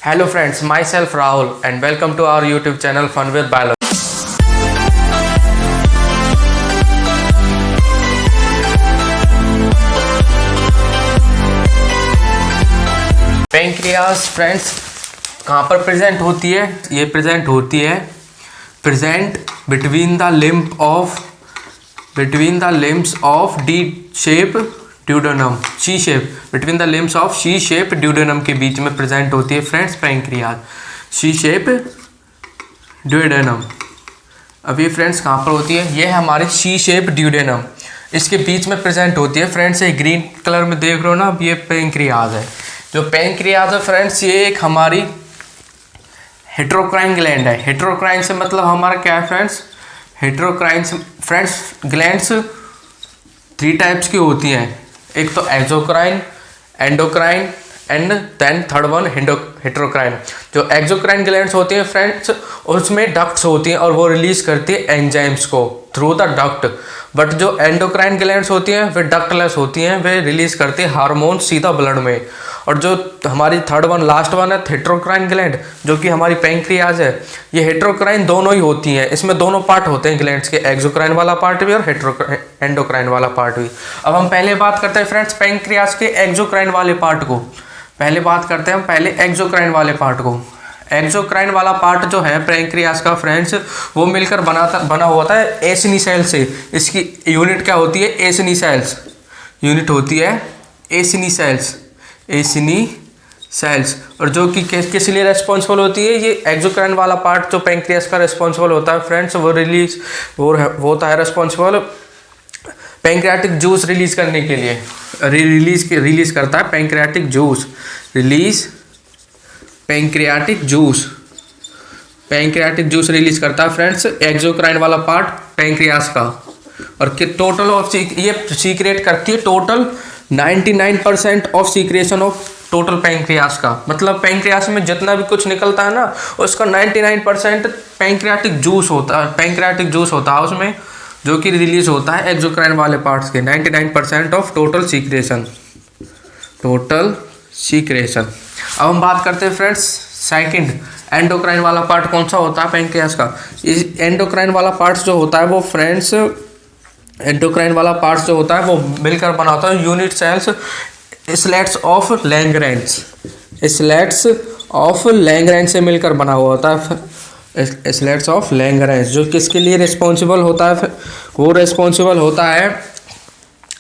Hello friends, myself Rahul and welcome to our YouTube channel Fun with Biology. Pancreas friends कहाँ पर present होती है? ये present होती है between the limbs of the shape duodenum, C shape, between the limbs of C shape duodenum के बीच में प्रेजेंट होती है friends pancreas, C shape duodenum. अब ये फ्रेंड्स कहाँ पर होती है? ये है हमारी सी शेप ड्यूडेनम, इसके बीच में प्रेजेंट होती है फ्रेंड्स। ये ग्रीन कलर में देख रहे हो ना, अब ये पेंक्रियास है। जो पेंक्रियास है फ्रेंड्स, ये एक हमारी हेट्रोक्राइन ग्लैंड है। हेट्रोक्राइन से मतलब हमारा क्या है फ्रेंड्स? हेट्रोक्राइन से फ्रेंड्स ग्लैंड्स 3 टाइप्स की होती हैं। एक तो exocrine, endocrine and then third one heterocrine. जो एक्सोक्राइन ग्लैंड्स होती हैं फ्रेंड्स, उसमें डक्ट्स होती हैं और वो रिलीज करती है एंजाइम्स को थ्रू द डक्ट। बट जो एंडोक्राइन ग्लैंड्स होती हैं वे डक्टलेस होती हैं, वे रिलीज करती है हार्मोन सीधा ब्लड में। और जो हमारी थर्ड वन लास्ट वन है हेट्रोक्राइन ग्लैंड, जो कि हमारी पेंक्रियास है, ये हेट्रोक्राइन दोनों ही होती हैं। इसमें दोनों पार्ट होते हैं ग्लैंड्स के, एक्सोक्राइन वाला पार्ट भी और एंडोक्राइन वाला पार्ट भी। अब हम पहले बात करते हैं फ्रेंड्स पेंक्रियास के एक्सोक्राइन वाले पार्ट को। पहले बात करते हैं हम पहले एक्सोक्राइन वाले पार्ट को। एक्सोक्राइन वाला पार्ट जो है पेंक्रियास का फ्रेंड्स, वो मिलकर बना होता है एसिनी सेल से। इसकी यूनिट क्या होती है? एसिनी सेल्स। यूनिट होती है एसिनी सेल्स, एसिनी सेल्स। और जो कि किस लिए रेस्पॉन्सिबल होती है? ये एक्सोक्राइन वाला पार्ट जो पेंक्रियास का रेस्पॉन्सिबल होता है फ्रेंड्स, वो होता है रेस्पॉन्सिबल पैंक्रियाटिक जूस रिलीज करने के लिए। रिलीज करता है pancreatic juice, pancreatic juice release करता है फ्रेंड्स एक्सोक्राइन वाला पार्ट पेंक्रियास का। और टोटल ऑफ ये सीक्रेट करती है total 99% of secretion of total pancreas का। मतलब पेंक्रियास में जितना भी कुछ निकलता है ना, उसका 99% पैंक्रियाटिक जूस होता है उसमें, जो कि रिलीज होता है एक्सोक्राइन वाले पार्ट्स के। 99% ऑफ टोटल सीक्रेशन। अब हम बात करते हैं फ्रेंड्स सेकंड, एंडोक्राइन वाला पार्ट कौन सा होता है पेंक्रियास का? इस एंडोक्राइन वाला पार्ट जो होता है वो फ्रेंड्स, एंडोक्राइन वाला पार्ट जो होता है वो मिलकर बना होता है यूनिट सेल्स स्लेट्स ऑफ लैंगरेंज से मिलकर बना हुआ होता है। स्लेट्स ऑफ लैंगरेंज जो किसके लिए रिस्पॉन्सिबल होता है? वो रिस्पॉन्सिबल होता है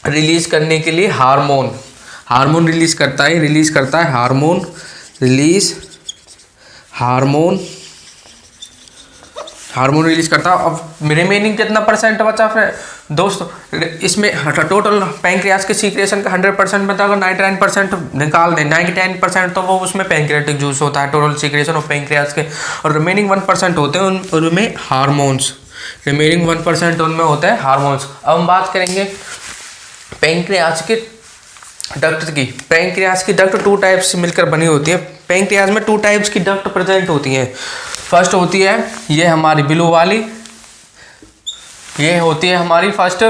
रिलीज करने के लिए हार्मोन रिलीज करता है हार्मोन रिलीज करता है। अब रिमेनिंग कितना परसेंट बचा फिर दोस्तों? इसमें टोटल पेंक्रियास के सीक्रेशन का 100% में, तो अगर 99% निकाल दें, 99% तो वो उसमें पेंक्रियाटिक जूस होता है टोटल सीक्रेशन ऑफ पेंक्रियास के, और रिमेनिंग 1% होते हैं उनमें हार्मोन्स। अब हम बात करेंगे पेंक्रियास के डक्ट की। पेंक्रियास की डक्ट 2 टाइप्स से मिलकर बनी होती है। पेंक्रियास में 2 टाइप्स की डक्ट प्रेजेंट होती हैं। फर्स्ट होती है ये हमारी ब्लू वाली, ये होती है हमारी फर्स्ट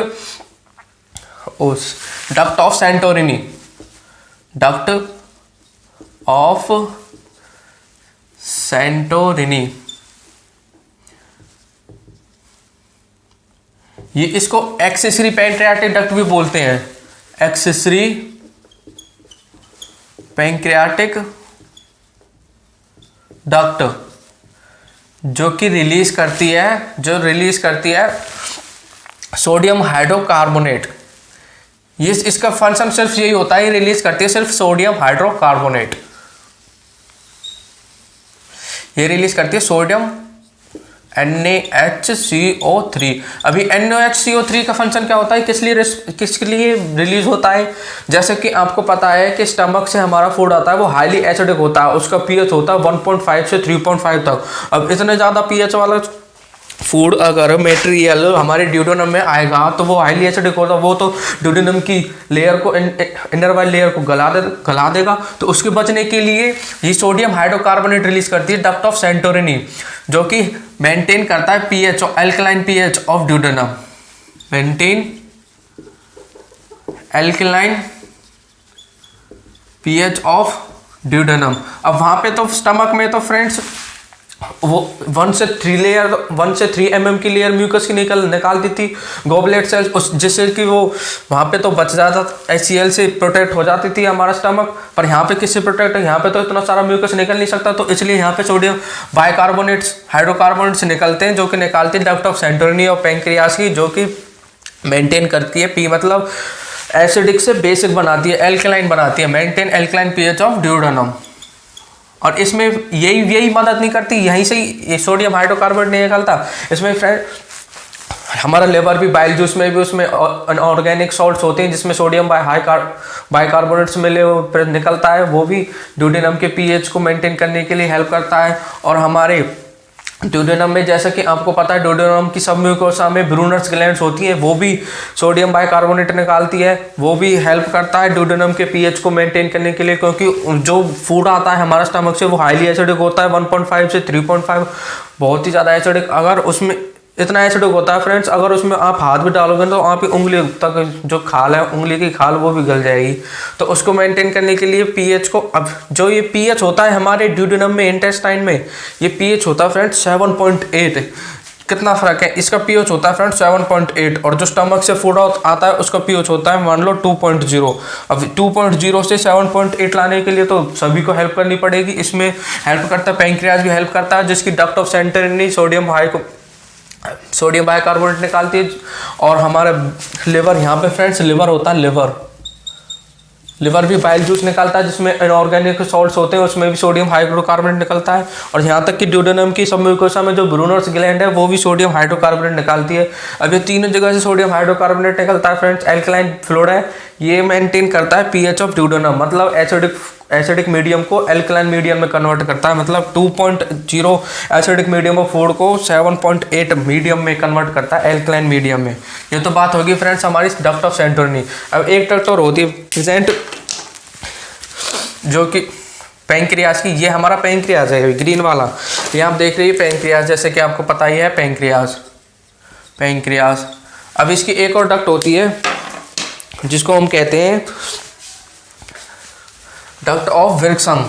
डक्ट ऑफ सेंटोरिनी। ये इसको एक्सेसरी पैंक्रियाटिक डक्ट भी बोलते हैं। एक्सेसरी पैंक्रियाटिक डक्ट जो रिलीज करती है सोडियम हाइड्रोकार्बोनेट। ये इसका फंक्शन सिर्फ यही होता है, रिलीज करती है सिर्फ सोडियम हाइड्रोकार्बोनेट। ये रिलीज करती है सोडियम NaHCO3। अभी NaHCO3 का फंक्शन क्या होता है? किसके लिए रिलीज होता है? जैसे कि आपको पता है कि स्टमक से हमारा फूड आता है वो हाईली एसिडिक होता है, उसका पीएच होता है 1.5 से 3.5 तक। अब इतने ज़्यादा पीएच वाला फूड अगर मटेरियल हमारे ड्यूडेनम में आएगा तो वो हाईली एसिडिक होता है, वो तो ड्यूडेनम की लेयर को, इनर वाली लेयर को गला देगा। तो उसके बचने के लिए ये सोडियम हाइड्रोकार्बोनेट रिलीज करती है डक्ट ऑफ सेंटोरिनी, जो कि मेंटेन करता है pH, alkaline pH of duodenum. Maintain alkaline pH of duodenum. अब वहाँ पे तो स्टमक में तो फ्रेंड्स वो 1 से 3 mm की लेयर म्यूकस की निकाल दी थी गॉबलेट सेल्स, उस जिससे कि वो वहाँ पे तो बच जाता, HCl से प्रोटेक्ट हो जाती थी हमारा स्टमक। पर यहाँ पे किससे प्रोटेक्ट है, यहाँ पे तो इतना सारा म्यूकस निकल नहीं सकता, तो इसलिए यहाँ पे सोडियम बाइकार्बोनेट्स हाइड्रोकार्बोनेट्स निकलते हैं, जो कि निकालती है डक्ट ऑफ सेंटोरिनी और पेंक्रियास की, जो कि मेंटेन करती है पी मतलब एसिडिक से बेसिक बनाती है, एल्कलाइन बनाती है, maintain alkaline pH of duodenum. और इसमें यही मदद नहीं करती, यहीं से ही सोडियम हाइड्रोकार्बोनेट नहीं निकलता। इसमें फ्रेंड हमारा लिवर भी बाइल जूस में भी उसमें ऑर्गेनिक सॉल्ट्स होते हैं जिसमें सोडियम बाइकार्बोनेट्स मिले निकलता है, वो भी ड्यूडेनम के पीएच को मेंटेन करने के लिए हेल्प करता है। और हमारे ड्यूडेनम में जैसा कि आपको पता है ड्यूडेनम की सब म्यूकोसा में ब्रूनर्स ग्लैंड्स होती हैं, वो भी सोडियम बाइकार्बोनेट निकालती है, वो भी हेल्प करता है ड्यूडेनम के पीएच को मेंटेन करने के लिए, क्योंकि जो फूड आता है हमारा स्टमक से वो हाईली एसिडिक होता है, 1.5 से 3.5 बहुत ही ज़्यादा एसिडिक। अगर उसमें इतना एसिडिक होता है फ्रेंड्स, अगर उसमें आप हाथ भी डालोगे तो आपकी उंगली तक जो खाल है, उंगली की खाल वो भी गल जाएगी। तो उसको मेंटेन करने के लिए पीएच को, अब जो ये पीएच होता है हमारे ड्यूडेनम में इंटेस्टाइन में, ये पीएच होता है फ्रेंड्स 7.8। कितना फर्क है, इसका पीएच होता है फ्रेंड्स 7.8 और जो स्टमक से फूड आता है उसका पीएच होता है मान लो 2.0। अब 2.0 से 7.8 लाने के लिए तो सभी को हेल्प करनी पड़ेगी। इसमें हेल्प करता है पेंक्रियाज भी हेल्प करता है, जिसकी duct of Santorini sodium bicarbonate निकालती है। और हमारा लिवर, यहाँ पे फ्रेंड्स लिवर होता है, लिवर भी बाइल जूस निकालता है जिसमें इनऑर्गेनिक सॉल्ट्स होते हैं, उसमें भी सोडियम हाइड्रोकार्बोनेट निकलता है। और यहाँ तक कि ड्यूडेनम की सब म्यूकोसा में जो ब्रूनर्स ग्लैंड है वो भी सोडियम हाइड्रोकार्बोनेट निकालती है। अब ये तीनों जगह से सोडियम हाइड्रोकार्बोनेट निकलता है फ्रेंड्स। एल्कलाइन फ्लोरा है, ये मेंटेन करता है पीएच ऑफ ड्यूडेनम, मतलब एसिडिक मीडियम को एल्कलाइन मीडियम में कन्वर्ट करता है, मतलब 2.0 एसिडिक मीडियम ऑफ फूड को 7.8 मीडियम में कन्वर्ट करता है, एल्कलाइन मीडियम में। ये तो बात होगी फ्रेंड्स हमारी डक्ट ऑफ सेंटोरिनी। अब एक डक्ट और होती है प्रेजेंट, जो कि पेंक्रियाज की, ये हमारा पेंक्रियाज है ग्रीन वाला, ये आप देख रहे हैं पेंक्रियाज, जैसे कि आपको पता ही है पेंक्रियाज। अब इसकी एक और डक्ट होती है जिसको हम कहते हैं डक्ट ऑफ विल्सन।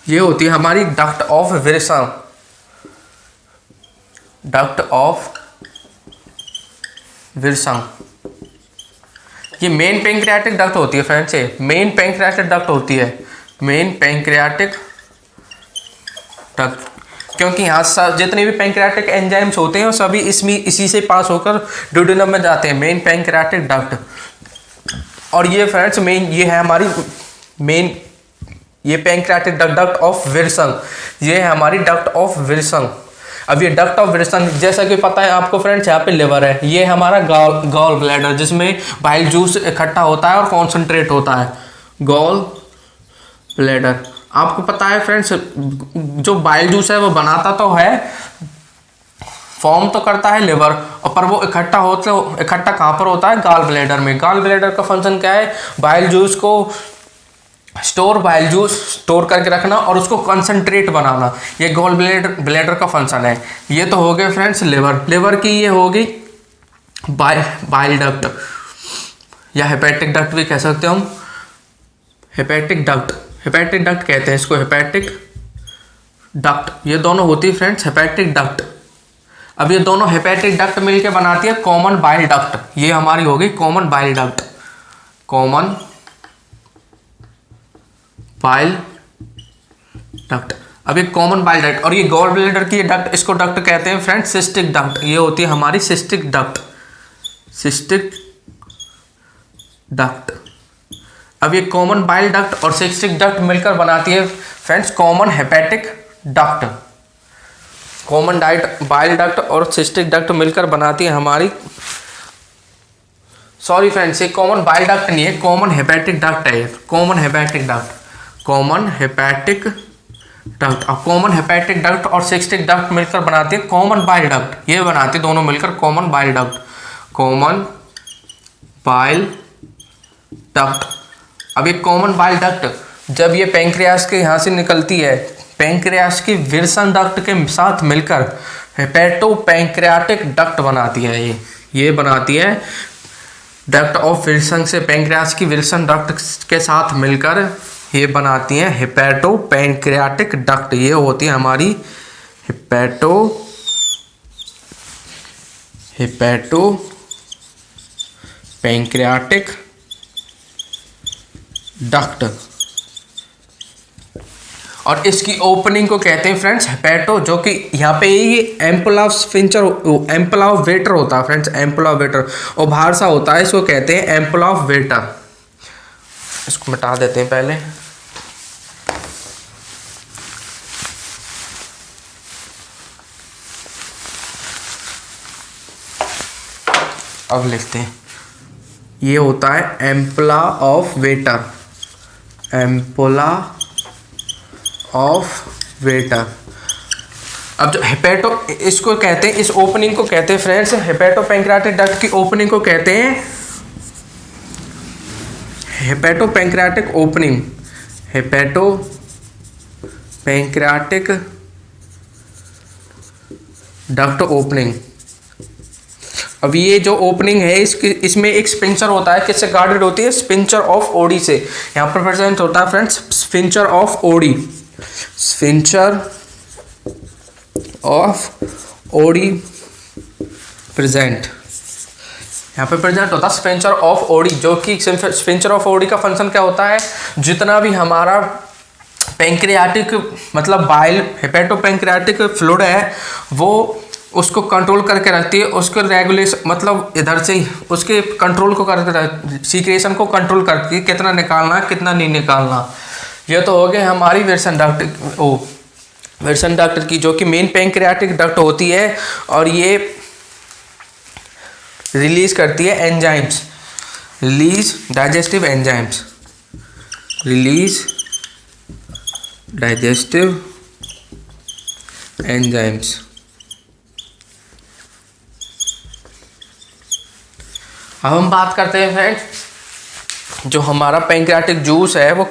ये होती है हमारी डक्ट ऑफ विल्सन, ये मेन पेंक्रियाटिक डक्ट होती है फ्रेंड्स, ये मेन पेंक्रियाटिक डक्ट होती है, मेन पेंक्रियाटिक डक्ट, क्योंकि यहाँ जितने भी पेंक्रियाटिक एंजाइम्स होते हैं वो सभी इसी से पास होकर ड्यूडेनम में जाते हैं, मेन पेंक्रियाटिक डक्ट। और ये फ्रेंड्स ये है हमारी मेन, ये पेंक्रियाटिक डक्ट ऑफ विल्सन, ये है हमारी डक्ट ऑफ विल्सन। अब ये डक्ट ऑफ विल्सन जैसा कि पता है आपको फ्रेंड्स, यहाँ पे लिवर है, ये हमारा गॉल ब्लैडर जिसमें बाइल जूस इकट्ठा होता है और कॉन्सेंट्रेट होता है, गॉल ब्लैडर। आपको पता है फ्रेंड्स जो बाइल जूस है वो बनाता तो है, फॉर्म तो करता है लिवर, और पर वो इकट्ठा कहाँ पर होता है, गॉल ब्लैडर में। गॉल ब्लैडर का फंक्शन क्या है, बाइल जूस को स्टोर करके रखना और उसको कंसंट्रेट बनाना, ये गॉल ब्लैडर का फंक्शन है। ये तो हो गए फ्रेंड्स लिवर की, ये हो गई बाइल डक्ट या हेपेटिक डक्ट भी कह सकते हो हम, हेपेटिक डक्ट कहते हैं इसको, हेपेटिक डक्ट। ये दोनों होती है फ्रेंड्स हेपेटिक डक्ट। अब ये दोनों हेपेटिक डक्ट मिलकर बनाती है कॉमन बाइल डक्ट, ये हमारी हो गई common bile duct, common bile duct. अब ये कॉमन बाइल डक्ट और ये गॉल ब्लैडर की डक्ट, इसको डक्ट कहते हैं फ्रेंड्स सिस्टिक डक्ट, ये होती है हमारी सिस्टिक डक्ट। अब ये कॉमन बाइल डक्ट और सिस्टिक डक्ट मिलकर बनाती है friends common hepatic duct. Common bile duct और सिस्टिक डक्ट मिलकर बनाती है हमारी, सॉरी फ्रेंड्स ये कॉमन बाइल डक्ट नहीं है, कॉमन हेपेटिक डक्ट है, कॉमन हेपेटिक डक्ट। अब कॉमन हेपेटिक डक्ट और सिस्टिक डक्ट मिलकर बनाती है कॉमन बाइल डक्ट, ये बनाती है दोनों मिलकर कॉमन बाइल डक्ट। अब ये कॉमन बाइल डक्ट जब ये पेंक्रियास के यहाँ से निकलती है, पेंक्रियास की विल्सन डक्ट के साथ मिलकर हेपेटो पेंक्रियाटिक डक्ट बनाती है, ये बनाती है डक्ट ऑफ विल्सन से पेंक्रियास की विल्सन डक्ट के साथ मिलकर ये बनाती हैं हेपेटो पैंक्रियाटिक डक्ट। ये होती है हमारी हेपेटो पैंक्रियाटिक डक्ट। और इसकी ओपनिंग को कहते हैं फ्रेंड्स हेपेटो, जो कि यहाँ पे ये एम्पुल ऑफ वेटर होता है फ्रेंड्स, एम्पुल ऑफ वेटर, और बाहर सा होता है, इसको कहते हैं एम्पुल ऑफ वेटर। इसको मिटा देते हैं पहले। अब लिखते हैं, ये होता है ampulla of waiter, ampulla of waiter. अब जो हेपेटो, इसको कहते हैं, इस ओपनिंग को कहते हैं फ्रेंड्स हेपेटो पैंक्रियाटिक डक्ट की ओपनिंग को कहते हैं hepato pancreatic opening, hepato pancreatic duct opening. अब ये जो ओपनिंग है इसमें एक स्पिंचर होता है, किससे गार्डेड होती है? स्पिंचर ऑफ ओडी से। यहाँ पर प्रेजेंट होता है friends sphincter of OD, sphincter of OD present, यहाँ पे प्रेजेंट होता है स्पिंचर ऑफ ओडी। जो कि स्पिंचर ऑफ ओडी का फंक्शन क्या होता है? जितना भी हमारा पैंक्रियाटिक मतलब बाइल हेपेटो पैंक्रियाटिक फ्लूइड है वो उसको कंट्रोल करके रखती है, उसको रेगुलेशन मतलब इधर से उसके कंट्रोल को करके, सीक्रेशन को कंट्रोल करती है, कितना निकालना कितना नहीं निकालना। ये तो हो गए हमारी विल्सन डक्ट, विल्सन डक्ट की, जो कि मेन पैंक्रियाटिक डक्ट होती है और ये रिलीज करती है enzymes, release digestive enzymes, release digestive enzymes. अब हम बात करते हैं फ्रेंड्स जो हमारा पैंक्रियाटिक जूस है वो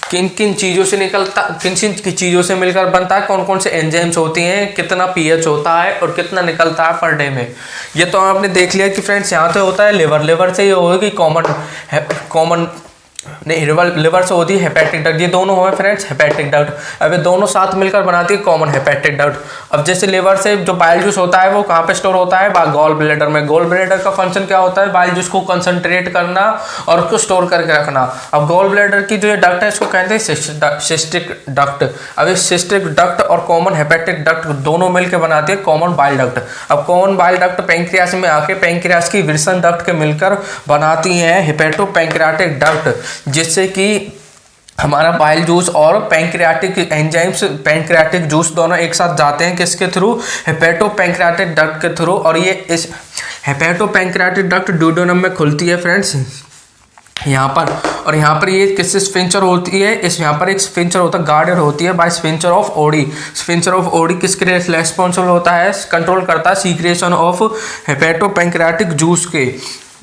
किन किन चीज़ों से निकलता, किन किन चीज़ों से मिलकर बनता है, कौन कौन से एंजाइम्स होती हैं, कितना पीएच होता है और कितना निकलता है पर डे में। ये तो आपने देख लिया कि फ्रेंड्स यहाँ तो होता है लिवर से ये होगी कॉमन नहीं, लिवर से होती है हेपेटिक डक्ट। ये दोनों है फ्रेंड्स हेपेटिक डक्ट। अब ये दोनों साथ मिलकर बनाती है कॉमन हेपेटिक डक्ट। अब जैसे लिवर से जो बाइल जूस होता है वो कहाँ पे स्टोर होता है? गॉल ब्लैडर में। गॉल ब्लैडर का फंक्शन क्या होता है? बाइल जूस को कंसंट्रेट करना और उसको स्टोर करके रखना। अब गॉल ब्लैडर की जो ये डक्ट है इसको कहते हैं सिस्टिक डक्ट। अब इस सिस्टिक डक्ट और कॉमन हेपेटिक डक्ट दोनों मिलकर बनाती है कॉमन बाइल डक्ट। अब कॉमन बाइल डक्ट पैंक्रियास में आके पैंक्रियास की विल्सन डक्ट के मिलकर बनाती हैं हेपेटो पैंक्रियाटिक डक्ट, जिससे कि हमारा बाइल जूस और पैंक्रियाटिक एंजाइम्स पैंक्रियाटिक जूस दोनों एक साथ जाते हैं किसके थ्रू? हेपेटो पैंक्रियाटिक डक्ट के थ्रू। और ये इस हेपेटो पैंक्रियाटिक डक्ट ड्यूडेनम में खुलती है फ्रेंड्स यहाँ पर। और यहाँ पर ये किससे स्फिंक्टर होती है? यहाँ पर एक स्फिंक्टर होता है, गार्डेड होती है by sphincter of Oddi. Sphincter of Oddi किसके लिए रेस्पॉन्सिबल होता है? कंट्रोल करता है secretion of hepato pancreatic juice के,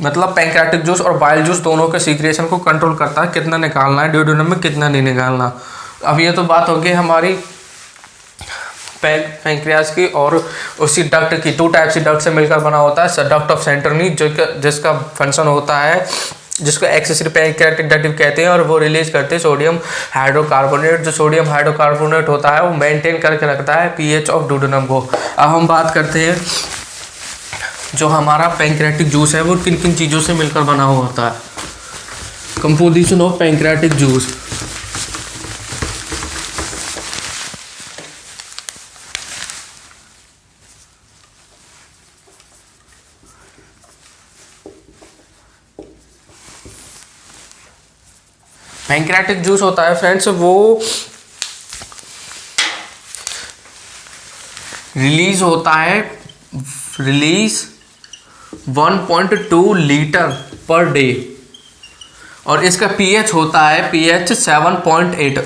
मतलब पैंक्रियाटिक जूस और बाइल जूस दोनों के सीक्रेशन को कंट्रोल करता है, कितना निकालना है ड्यूडेनम में कितना नहीं निकालना। अब ये तो बात होगी हमारी पैंक्रियास की और उसी डक्ट की। टू टाइप से डक्ट से मिलकर बना होता है डक्ट ऑफ सेंटरनी जिसका फंक्शन होता है, जिसको एक्सेसरी पैंक्रियाटिक डक्ट कहते हैं, और वो रिलीज करते हैं सोडियम हाइड्रोकार्बोनेट। जो सोडियम हाइड्रोकार्बोनेट होता है वो मेंटेन करके रखता है पीएच ऑफ ड्यूडेनम को। अब हम बात करते हैं जो हमारा पैंक्रियाटिक जूस है वो किन किन चीज़ों से मिलकर बना हुआ होता है। Composition of pancreatic juice. Pancreatic juice होता है फ्रेंड्स वो रिलीज होता है 1.2 लीटर पर डे, और इसका पीएच होता है पीएच 7.8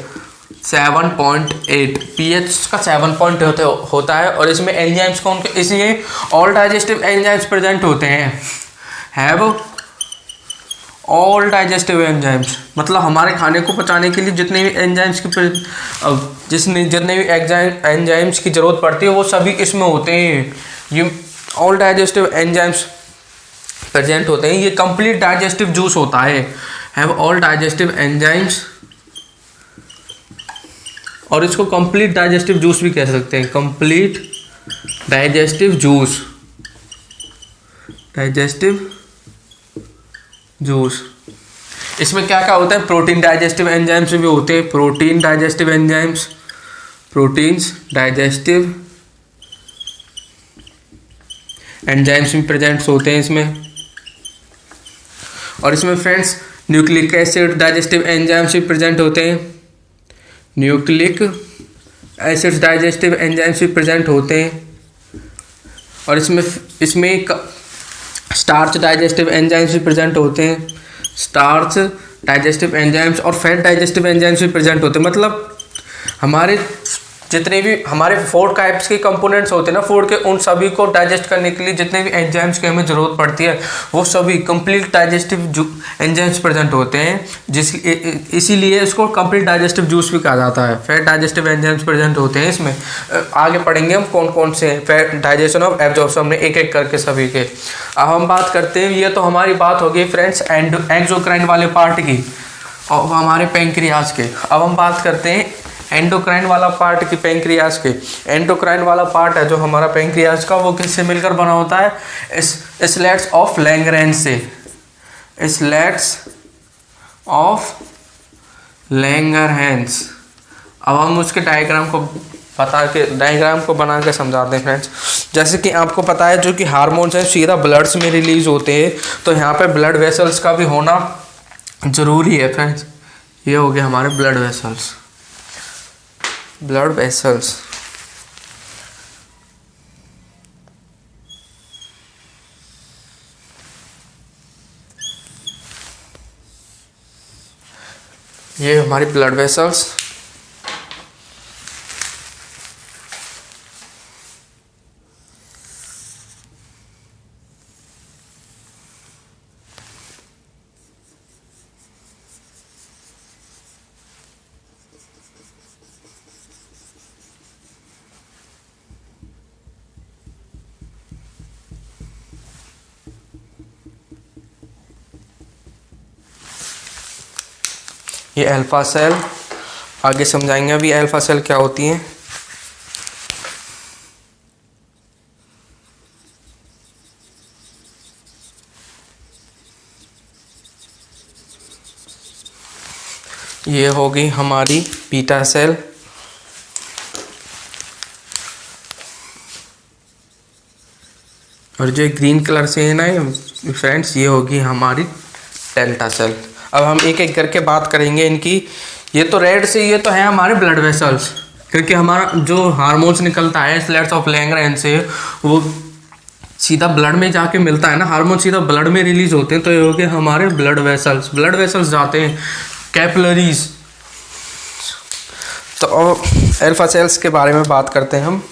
पीएच का 7.8 होता है। और इसमें एंजाइम्स कौन के? इसमें ऑल डाइजेस्टिव एंजाइम्स प्रेजेंट होते हैं, हैव ऑल डाइजेस्टिव एंजाइम्स, मतलब हमारे खाने को पचाने के लिए जितने भी एंजाइम्स की जितने भी एंजाइम्स की ज़रूरत पड़ती है वो सभी इसमें होते हैं। ये ऑल डाइजेस्टिव एंजाइम्स प्रेजेंट होते हैं। ये कंप्लीट डाइजेस्टिव जूस होता है, हैव ऑल डाइजेस्टिव एंजाइम्स और इसको कंप्लीट डाइजेस्टिव जूस भी कह सकते हैं, complete digestive juice, digestive juice. इसमें क्या क्या होता है, प्रोटीन डाइजेस्टिव एंजाइम्स भी होते हैं, protein digestive enzymes, proteins digestive enzymes भी प्रेजेंट्स होते हैं इसमें। और इसमें friends nucleic acid digestive enzymes भी प्रेजेंट होते हैं, न्यूक्लिक एसिड्स डाइजेस्टिव एंजाइम्स भी प्रेजेंट होते हैं। और इसमें स्टार्च डाइजेस्टिव एंजाइम्स भी प्रेजेंट होते हैं, स्टार्च डाइजेस्टिव एंजाइम्स और फैट डाइजेस्टिव एंजाइम्स भी प्रेजेंट होते हैं। मतलब हमारे जितने भी हमारे 4 टाइप्स के कंपोनेंट्स होते हैं ना फूड के, उन सभी को डाइजेस्ट करने के लिए जितने भी एंजाइम्स की हमें ज़रूरत पड़ती है वो सभी कंप्लीट डाइजेस्टिव एंजाइम्स प्रेजेंट होते हैं, इसीलिए इसको कंप्लीट डाइजेस्टिव जूस भी कहा जाता है। फैट डाइजेस्टिव एंजाइम्स प्रेजेंट होते हैं इसमें। आगे पढ़ेंगे हम कौन कौन से फैट डाइजेशन और एब्जॉर्प्शन में एक एक करके सभी के। अब हम बात करते हैं, ये तो हमारी बात होगी फ्रेंड्स एक्सोक्राइन वाले पार्ट की और हमारे पैंक्रियाज के। अब हम बात करते हैं एंडोक्राइन वाला पार्ट की, पैंक्रियाज के। एंडोक्राइन वाला पार्ट है जो हमारा पैंक्रियाज का, वो किससे मिलकर बना होता है, स्लेट्स ऑफ लैंगरेंज से, स्लेट्स ऑफ लैंगरहैंस। अब हम उसके डायग्राम को बना के समझाते हैं फ्रेंड्स। जैसे कि आपको पता है जो कि हार्मोन्स हैं सीधा ब्लड्स में रिलीज होते हैं, तो यहाँ पे ब्लड वेसल्स का भी होना ज़रूरी है फ्रेंड्स। ये हो गए हमारे ब्लड वेसल्स, ब्लड वेसल्स। ये हमारी ब्लड वेसल्स। ये अल्फा सेल, आगे समझाएंगे अभी अल्फा सेल क्या होती हैं। ये होगी हमारी बीटा सेल, और जो ग्रीन कलर से है ना फ्रेंड्स, ये होगी हमारी डेल्टा सेल। अब हम एक एक करके बात करेंगे इनकी। ये तो रेड से, ये तो है हमारे ब्लड वेसल्स, क्योंकि हमारा जो हार्मोन्स निकलता है स्लेट्स ऑफ लैंगरेंज से, वो सीधा ब्लड में जाके मिलता है ना, हार्मोन सीधा ब्लड में रिलीज होते हैं, तो ये हो गए हमारे ब्लड वेसल्स। ब्लड वेसल्स जाते हैं कैपिलरीज। तो अल्फा सेल्स के बारे में बात करते हैं हम।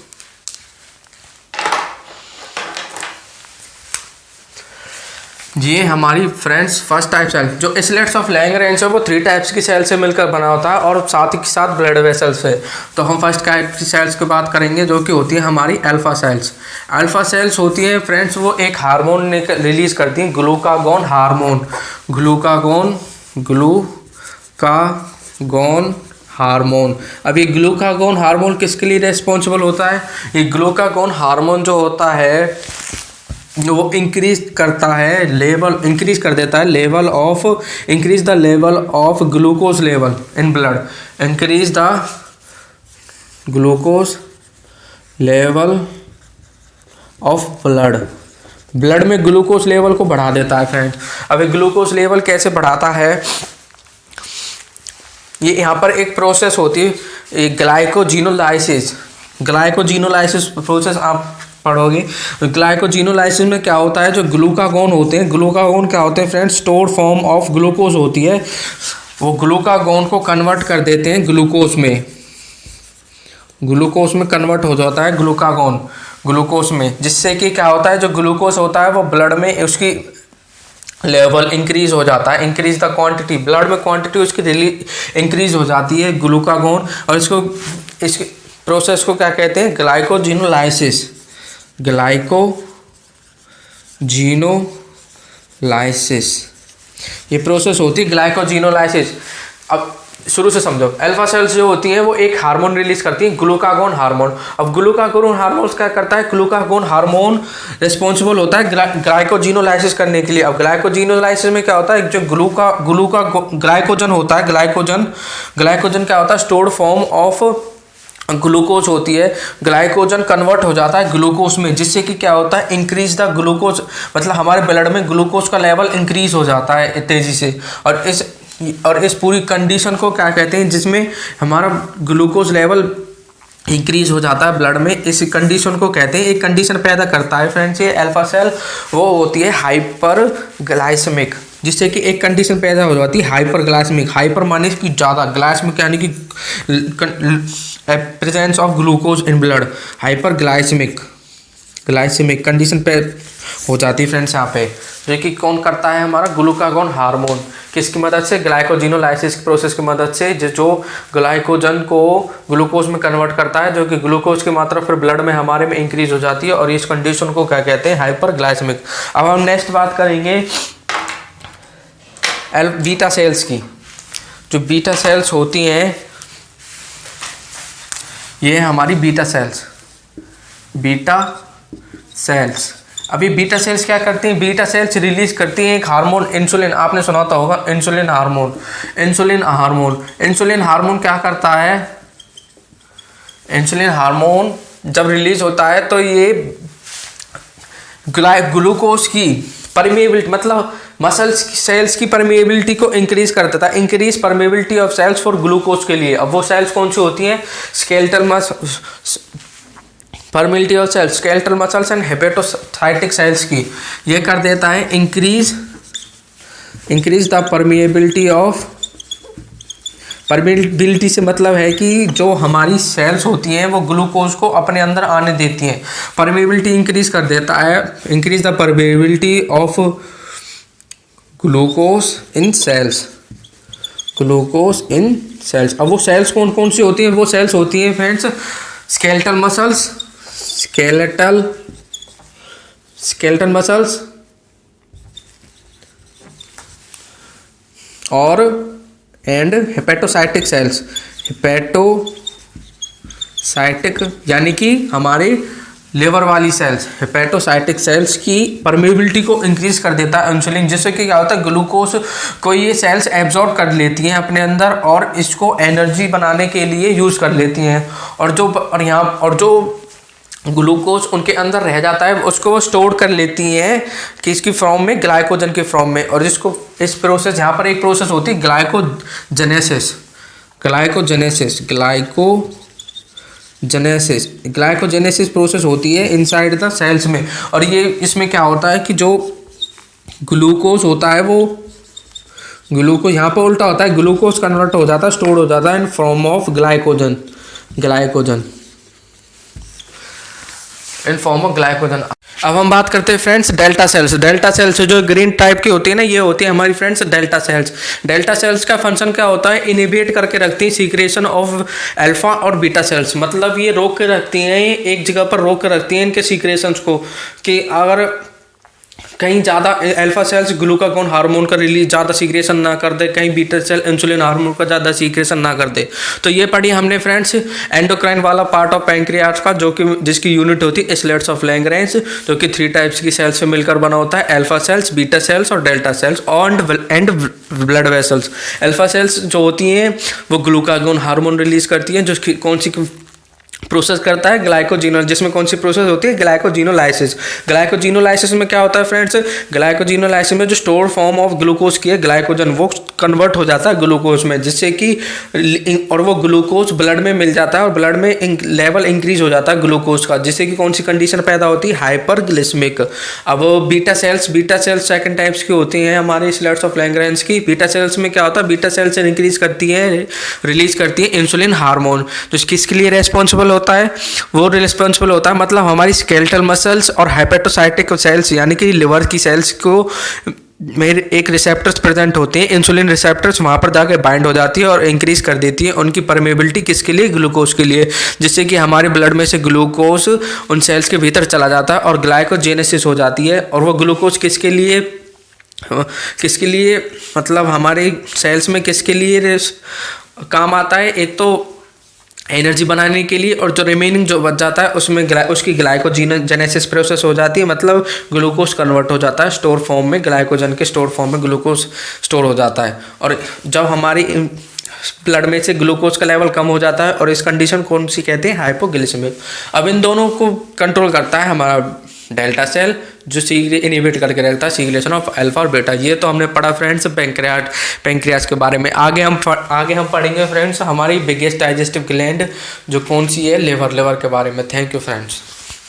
ये हमारी फ्रेंड्स फर्स्ट टाइप सेल जो स्लेट्स ऑफ लैंगरेंज है, वो 3 टाइप्स की सेल से मिलकर बना होता है और साथ ही साथ ब्लड वेसल्स है। तो हम फर्स्ट टाइप की सेल्स की बात करेंगे जो कि होती है हमारी अल्फा सेल्स। अल्फा सेल्स होती है फ्रेंड्स, वो एक हार्मोन रिलीज करती हैं, ग्लूकागोन हार्मोन, ग्लूकागोन हार्मोन। अब ये ग्लूकागोन हार्मोन किसके लिए रिस्पॉन्सिबल होता है, ये ग्लूकागोन हार्मोन जो होता है वो इंक्रीज करता है लेवल, इंक्रीज कर देता है level of, increase the level of glucose level in blood, increase the glucose level of blood में ग्लूकोज लेवल को बढ़ा देता है फ्रेंड। अब ये ग्लूकोज लेवल कैसे बढ़ाता है, ये यहाँ पर एक प्रोसेस होती है, ग्लाइकोजिनोलाइसिस प्रोसेस आप पढ़ोगे। ग्लाइकोजिनोलाइसिस में क्या होता है, जो ग्लूकागोन होते हैं, ग्लूकागोन क्या होते हैं friends, stored form of glucose होती है, वो ग्लूकागोन को कन्वर्ट कर देते हैं ग्लूकोज में कन्वर्ट हो जाता है ग्लूकोज में, जिससे कि क्या होता है, जो ग्लूकोज होता है वो ब्लड में उसकी लेवल इंक्रीज हो जाता है, इंक्रीज द क्वांटिटी, ब्लड में क्वांटिटी उसकी इंक्रीज हो जाती है ग्लूकागोन। और इस प्रोसेस को क्या कहते हैं, ग्लाइकोजिनोलाइसिस ये प्रोसेस होती है ग्लाइकोजिनोलाइसिस। अब शुरू से समझो। अल्फा सेल्स जो होती हैं वो एक हार्मोन रिलीज करती हैं, ग्लूकागोन हार्मोन। अब ग्लूकागोन हार्मोन क्या करता है, ग्लूकागोन हार्मोन रिस्पॉन्सिबल होता है ग्लाइकोजिनोलाइसिस करने के लिए। अब ग्लाइकोजिनोलाइसिस में क्या होता है, जो ग्लाइकोजन होता है, ग्लाइकोजन क्या होता है, स्टोर्ड फॉर्म ऑफ ग्लूकोज होती है। ग्लाइकोजन कन्वर्ट हो जाता है ग्लूकोज में, जिससे कि क्या होता है, इंक्रीज द ग्लूकोज, मतलब हमारे ब्लड में ग्लूकोज का लेवल इंक्रीज हो जाता है तेजी से। और इस पूरी कंडीशन को क्या कहते हैं, जिसमें हमारा ग्लूकोज लेवल इंक्रीज हो जाता है ब्लड में, इस कंडीशन को कहते हैं, एक कंडीशन पैदा करता है फ्रेंड्स ये अल्फा सेल, वो होती है हाइपर ग्लाइसेमिक, जिससे कि एक कंडीशन पैदा हो जाती है हाइपर ग्लाइसेमिक। हाइपर माने कि ज़्यादा, ग्लाइसेमिक यानी कि presence of glucose in blood, hyperglycemic condition पे हो जाती है फ्रेंड्स यहाँ पे। जो कि कौन करता है, हमारा ग्लूकागोन हार्मोन, किसकी मदद से, ग्लाइकोजिनोलाइसिस की प्रोसेस की मदद से, जो ग्लाइकोजन को ग्लूकोज में कन्वर्ट करता है, जो कि ग्लूकोज की मात्रा फिर ब्लड में हमारे में इंक्रीज हो जाती है, और इस कंडीशन को क्या कहते हैं, हाइपर ग्लाइसेमिक। अब हम नेक्स्ट बात करेंगे बीटा सेल्स की। जो बीटा सेल्स होती हैं, ये हमारी बीटा सेल्स। अभी बीटा सेल्स क्या करती हैं, बीटा सेल्स रिलीज करती हैं एक हार्मोन, इंसुलिन, आपने सुना होगा इंसुलिन हार्मोन क्या करता है, इंसुलिन हार्मोन जब रिलीज होता है तो ये ग्लूकोज की परमिएबिलिटी, मतलब मसल्स सेल्स की परमिएबिलिटी को इंक्रीज कर देता है, increase permeability of cells for glucose के लिए। अब वो सेल्स कौन सी होती हैं, permeability of cells, skeletal muscles and hepatocytic cells की, ये कर देता है इंक्रीज द परमिएबिलिटी से मतलब है कि जो हमारी सेल्स होती हैं वो ग्लूकोज को अपने अंदर आने देती हैं, परमिएबिलिटी इंक्रीज कर देता है, increase the permeability of glucose in cells. अब वो सेल्स कौन कौन सी होती हैं, वो सेल्स होती हैं फ्रेंड्स स्केलेटल मसल्स और एंड हेपेटोसाइटिक सेल्स, यानी कि हमारे लिवर वाली सेल्स, हेपेटोसाइटिक सेल्स की परमिएबिलिटी को इंक्रीज कर देता है इंसुलिन, जिससे कि क्या होता है, ग्लूकोज को ये सेल्स एब्जॉर्ब कर लेती हैं अपने अंदर और इसको एनर्जी बनाने के लिए यूज़ कर लेती हैं। और जो ग्लूकोज उनके अंदर रह जाता है उसको वो स्टोर कर लेती हैं किसकी फॉर्म में, ग्लाइकोजन के फॉर्म में। और इसको इस प्रोसेस, यहाँ पर एक प्रोसेस होती है ग्लाइकोजेनेसिस प्रोसेस होती है इनसाइड द सेल्स में। और ये इसमें क्या होता है कि जो ग्लूकोज होता है वो ग्लूकोज यहाँ पर उल्टा होता है, ग्लूकोज कन्वर्ट हो जाता है, स्टोर हो जाता है in form of glycogen in form of glycogen. अब हम बात करते हैं फ्रेंड्स डेल्टा सेल्स जो ग्रीन टाइप की होती है ना, ये होती है हमारी फ्रेंड्स डेल्टा सेल्स का फंक्शन क्या होता है, इनिबिट करके रखती है सीक्रेशन ऑफ अल्फा और बीटा सेल्स, मतलब ये रोक के रखती हैं, एक जगह पर रोक के रखती हैं इनके सीक्रेशंस को, कि अगर कहीं ज़्यादा अल्फा सेल्स ग्लूकागोन हार्मोन का रिलीज ज़्यादा सीक्रेशन ना कर दे, कहीं बीटा सेल इंसुलिन हार्मोन का ज़्यादा सीक्रेशन ना कर दे। तो ये पढ़ी हमने फ्रेंड्स एंडोक्राइन वाला पार्ट ऑफ पैंक्रियाज का, जो कि जिसकी यूनिट होती है स्लेट्स ऑफ लैंगरेंज, जो कि 3 टाइप्स की सेल्स से मिलकर बना होता है, अल्फा सेल्स, बीटा सेल्स और delta sales and blood vessels. Alpha cells जो होती हैं वो ग्लूकागोन हार्मोन रिलीज करती हैं, जो कौन सी प्रोसेस करता है, ग्लाइकोजिनोल, जिसमें कौन सी प्रोसेस होती है, ग्लाइकोजिनोलाइसिस में क्या होता है फ्रेंड्स, ग्लाइकोजिनोलाइसिस में जो स्टोर फॉर्म ऑफ ग्लूकोज की है ग्लाइकोजन, वो कन्वर्ट हो जाता है ग्लूकोज में, जिससे कि और वो ग्लूकोज ब्लड में मिल जाता है और ब्लड में लेवल इंक्रीज हो जाता है ग्लूकोज का, जिससे कि कौन सी कंडीशन पैदा होती है, हाइपरग्लिसेमिक। अब बीटा सेल्स सेकंड टाइप्स की होती हैं हमारे स्लेट्स ऑफ लैंगरेंज की। बीटा सेल्स में क्या होता है, बीटा सेल्स से रिलीज करती है इंसुलिन हार्मोन, जो किसके लिए रेस्पॉन्सिबल होता है, वो रिस्पॉन्सिबल होता है मतलब हमारी स्केलेटल मसल्स और हेपेटोसाइटिक सेल्स यानी कि लिवर की सेल्स को में एक रिसेप्टर्स प्रेजेंट होते हैं, इंसुलिन रिसेप्टर्स, वहाँ पर जाके बाइंड हो जाती है और इंक्रीज कर देती है उनकी परमेबिलिटी, किसके लिए, ग्लूकोज के लिए, जिससे कि हमारे ब्लड में से ग्लूकोज उन सेल्स के भीतर चला जाता है और ग्लाइकोजेनेसिस हो जाती है। और वो ग्लूकोज किसके लिए किसके लिए, मतलब हमारे सेल्स में किसके लिए काम आता है, एक तो एनर्जी बनाने के लिए, और जो रिमेनिंग जो बच जाता है उसमें उसकी ग्लाइकोजेनेसिस प्रोसेस हो जाती है, मतलब ग्लूकोज कन्वर्ट हो जाता है स्टोर फॉर्म में, ग्लाइकोजन के स्टोर फॉर्म में ग्लूकोज स्टोर हो जाता है। और जब हमारी ब्लड में से ग्लूकोज का लेवल कम हो जाता है, और इस कंडीशन कौन सी कहते हैं, हाइपोग्लिसेमिक। अब इन दोनों को कंट्रोल करता है हमारा डेल्टा सेल, जो इनिबिट करके रखता है सीक्रेशन ऑफ अल्फा और बीटा। ये तो हमने पढ़ा फ्रेंड्स पेंक्रियास के बारे में। आगे हम पढ़ेंगे फ्रेंड्स हमारी बिगेस्ट डाइजेस्टिव ग्लैंड जो कौन सी है, लिवर के बारे में। Thank you friends.